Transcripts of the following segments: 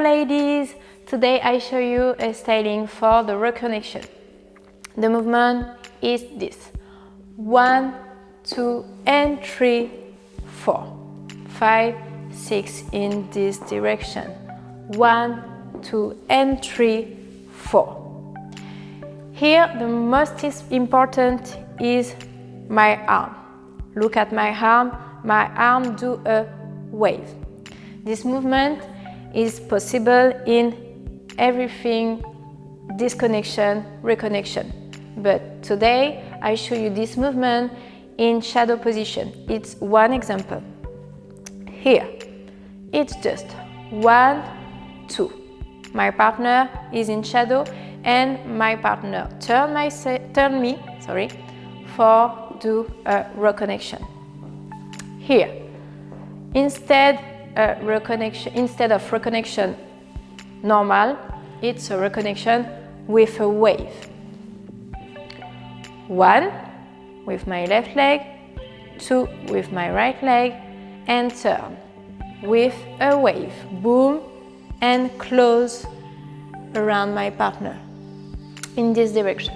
ladies! Today I show you a styling for the reconnection. The movement is this: 1, 2 and 3, 4, 5, 6 in this direction. 1, 2 and 3, 4. Here the most important is my arm. Look at my arm do a wave. This movement is possible in everything, disconnection, reconnection. But today I show you this movement in shadow position. It's one example. Here, it's just 1, 2. My partner is in shadow and my partner turn me for do a reconnection. Here, instead of reconnection normal, it's a reconnection with a wave. 1 with my left leg, 2 with my right leg, and turn with a wave. Boom, and close around my partner in this direction.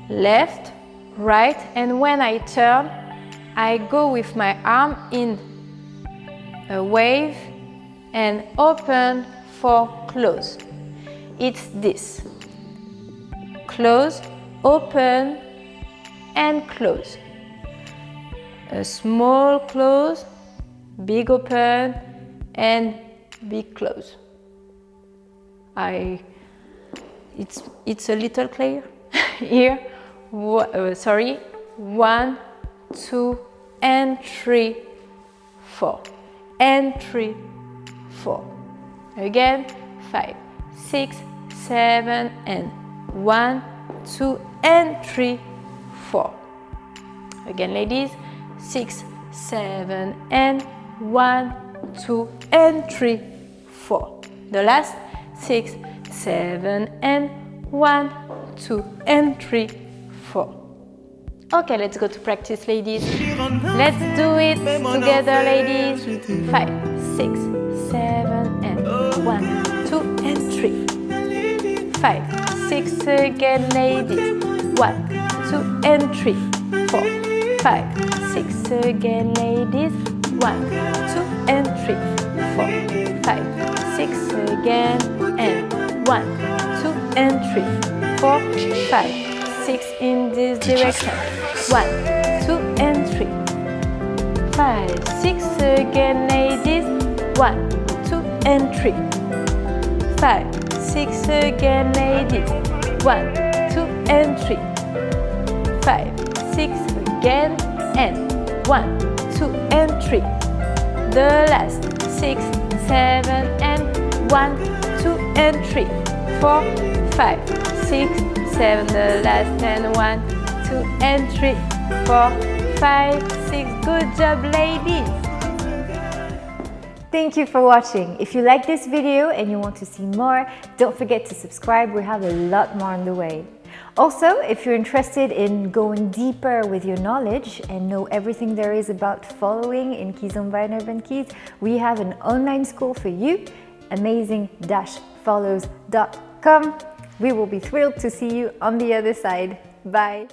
Left, right, and when I turn, I go with my arm in a wave and open for close. It's this: close, open, and close. A small close, big open, and big close. It's a little clear here. 1, 2 and 3, 4, and 3, 4. Again, 5, 6, 7, and 1, 2 and 3, 4. Again, ladies, 6, 7, and 1, 2 and 3, 4. The last 6, 7, and 1, 2 and 3, 4. Okay, let's go to practice, ladies. Let's do it together, ladies. 5, 6, 7, and 1, 2 and 3. 5, 6 again, ladies. 1, 2 and 3, 4. 5, 6 again, ladies. 1, 2 and 3, 4. 5, 6 again, and 1, 2 and 3, 4, 5, 6 in this direction. 1, 2 and 3. 5, 6 again, ladies. 1, 2 and 3. 5, 6 again, ladies. 1, 2 and 3. 5, 6 again, and 1, 2 and 3. The last 6, 7, and 1, 2 and 3. 4, 5, 6, 7. The last and 1, 2 and 3, 4, 5, 6. Good job, ladies! Thank you for watching. If you like this video and you want to see more, don't forget to subscribe. We have a lot more on the way. Also, if you're interested in going deeper with your knowledge and know everything there is about following in Kizomba and Urbankiz, we have an online school for you, amazing-follows.com. We will be thrilled to see you on the other side. Bye!